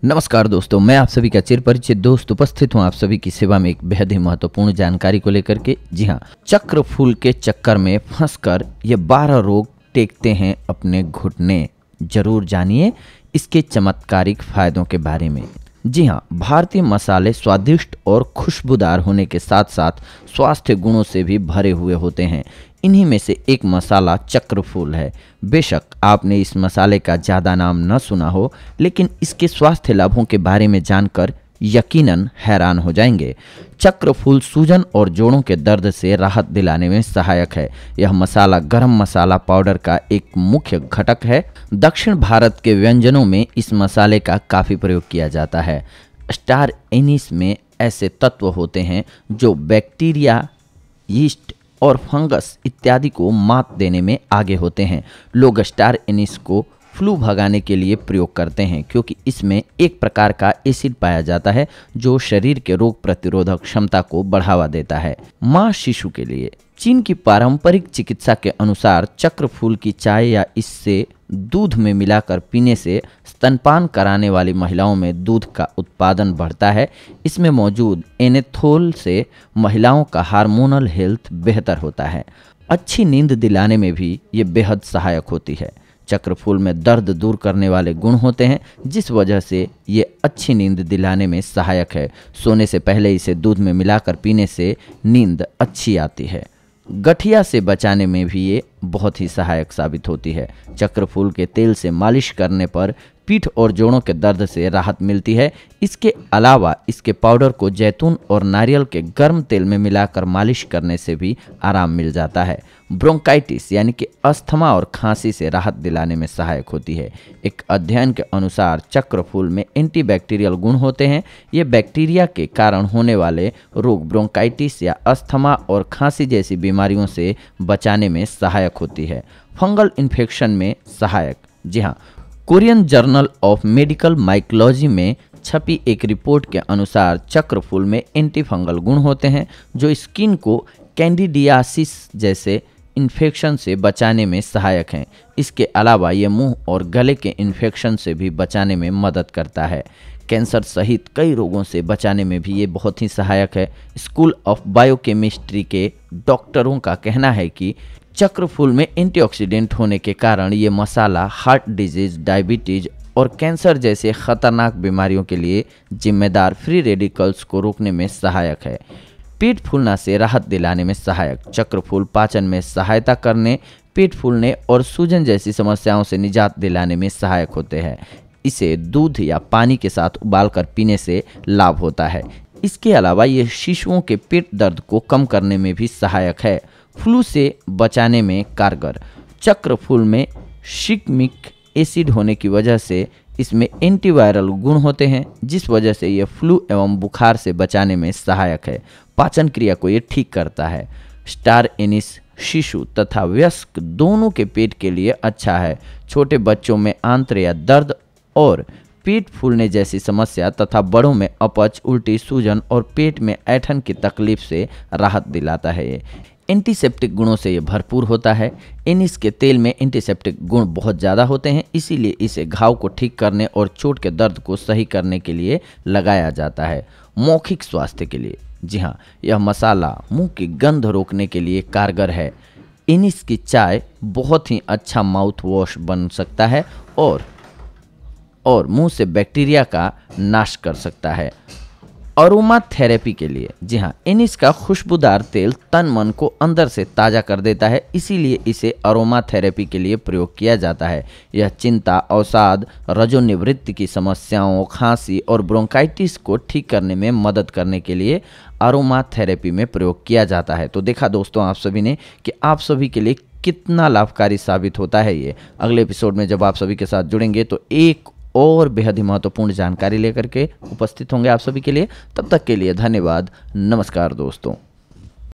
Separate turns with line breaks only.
नमस्कार दोस्तों, मैं आप सभी का चिरपरिचित दोस्त उपस्थित हूँ आप सभी की सेवा में एक बेहद ही महत्वपूर्ण जानकारी को लेकर के। जी हाँ, चक्र फूल के चक्कर में फंसकर ये 12 रोग टेकते हैं अपने घुटने। जरूर जानिए इसके चमत्कारिक फायदों के बारे में। जी हाँ, भारतीय मसाले स्वादिष्ट और खुशबूदार होने के साथ साथ स्वास्थ्य गुणों से भी भरे हुए होते हैं। इन्हीं में से एक मसाला चक्रफूल है। बेशक आपने इस मसाले का ज़्यादा नाम न सुना हो, लेकिन इसके स्वास्थ्य लाभों के बारे में जानकर यकीनन हैरान हो जाएंगे। चक्रफूल सूजन और जोड़ों के दर्द से राहत दिलाने में सहायक है। यह मसाला गरम मसाला पाउडर का एक मुख्य घटक है। दक्षिण भारत के व्यंजनों में इस मसाले का काफ़ी प्रयोग किया जाता है। स्टार एनिस में ऐसे तत्व होते हैं जो बैक्टीरिया, यीस्ट और फंगस इत्यादि को मात देने में आगे होते हैं। लोग स्टार एनिस को फ्लू भगाने के लिए प्रयोग करते हैं, क्योंकि इसमें एक प्रकार का एसिड पाया जाता है जो शरीर के रोग प्रतिरोधक क्षमता को बढ़ावा देता है। माँ शिशु के लिए चीन की पारंपरिक चिकित्सा के अनुसार चक्रफूल की चाय या इससे दूध में मिलाकर पीने से स्तनपान कराने वाली महिलाओं में दूध का उत्पादन बढ़ता है। इसमें मौजूद एनेथोल से महिलाओं का हार्मोनल हेल्थ बेहतर होता है। अच्छी नींद दिलाने में भी ये बेहद सहायक होती है। चक्रफूल में दर्द दूर करने वाले गुण होते हैं, जिस वजह से ये अच्छी नींद दिलाने में सहायक है। सोने से पहले इसे दूध में मिलाकर पीने से नींद अच्छी आती है। गठिया से बचाने में भी ये बहुत ही सहायक साबित होती है। चक्रफूल के तेल से मालिश करने पर पीठ और जोड़ों के दर्द से राहत मिलती है। इसके अलावा इसके पाउडर को जैतून और नारियल के गर्म तेल में मिलाकर मालिश करने से भी आराम मिल जाता है। ब्रोंकाइटिस यानी कि अस्थमा और खांसी से राहत दिलाने में सहायक होती है। एक अध्ययन के अनुसार चक्रफूल में एंटीबैक्टीरियल गुण होते हैं। ये बैक्टीरिया के कारण होने वाले रोग ब्रोंकाइटिस या अस्थमा और खांसी जैसी बीमारियों से बचाने में सहायक होती है। फंगल इन्फेक्शन में सहायक। जी हाँ, Korean journal of medical mycology में छपी एक रिपोर्ट के अनुसार चक्रफूल में एंटीफंगल गुण होते हैं जो स्किन को कैंडिडियासिस जैसे इन्फेक्शन से बचाने में सहायक हैं। इसके अलावा ये मुंह और गले के इन्फेक्शन से भी बचाने में मदद करता है। कैंसर सहित कई रोगों से बचाने में भी ये बहुत ही सहायक है। स्कूल ऑफ बायोकेमिस्ट्री के डॉक्टरों का कहना है कि चक्रफूल में एंटीऑक्सीडेंट होने के कारण ये मसाला हार्ट डिजीज, डायबिटीज और कैंसर जैसे खतरनाक बीमारियों के लिए जिम्मेदार फ्री रेडिकल्स को रोकने में सहायक है। पेट फूलना से राहत दिलाने में सहायक। चक्रफूल पाचन में सहायता करने, पेट फूलने और सूजन जैसी समस्याओं से निजात दिलाने में सहायक होते हैं। इसे दूध या पानी के साथ उबालकर पीने से लाभ होता है। इसके अलावा ये शिशुओं के पेट दर्द को कम करने में भी सहायक है। फ्लू से बचाने में कारगर। चक्रफूल में शिकमिक एसिड होने की वजह से इसमें एंटीवायरल गुण होते हैं, जिस वजह से यह फ्लू एवं बुखार से बचाने में सहायक है। पाचन क्रिया को ये ठीक करता है। स्टार एनिस शिशु तथा वयस्क दोनों के पेट के लिए अच्छा है। छोटे बच्चों में आंत्र या दर्द और पेट फूलने जैसी समस्या तथा बड़ों में अपच, उल्टी, सूजन और पेट में ऐंठन की तकलीफ से राहत दिलाता है। ये एंटीसेप्टिक गुणों से ये भरपूर होता है। एनिस के तेल में एंटीसेप्टिक गुण बहुत ज़्यादा होते हैं, इसीलिए इसे घाव को ठीक करने और चोट के दर्द को सही करने के लिए लगाया जाता है। मौखिक स्वास्थ्य के लिए। जी हाँ, यह मसाला मुंह की गंध रोकने के लिए कारगर है। एनिस की चाय बहुत ही अच्छा माउथ वॉश बन सकता है और मुंह से बैक्टीरिया का नाश कर सकता है। अरोमा थेरेपी के लिए। जी हाँ, एनिस का खुशबूदार तेल तन मन को अंदर से ताज़ा कर देता है, इसीलिए इसे अरोमा थेरेपी के लिए प्रयोग किया जाता है। यह चिंता, अवसाद, रजोनिवृत्ति की समस्याओं, खांसी और ब्रोंकाइटिस को ठीक करने में मदद करने के लिए अरोमा थेरेपी में प्रयोग किया जाता है। तो देखा दोस्तों आप सभी ने कि आप सभी के लिए कितना लाभकारी साबित होता है ये। अगले एपिसोड में जब आप सभी के साथ जुड़ेंगे तो एक और बेहद ही महत्वपूर्ण जानकारी लेकर के उपस्थित होंगे आप सभी के लिए। तब तक के लिए धन्यवाद। नमस्कार दोस्तों।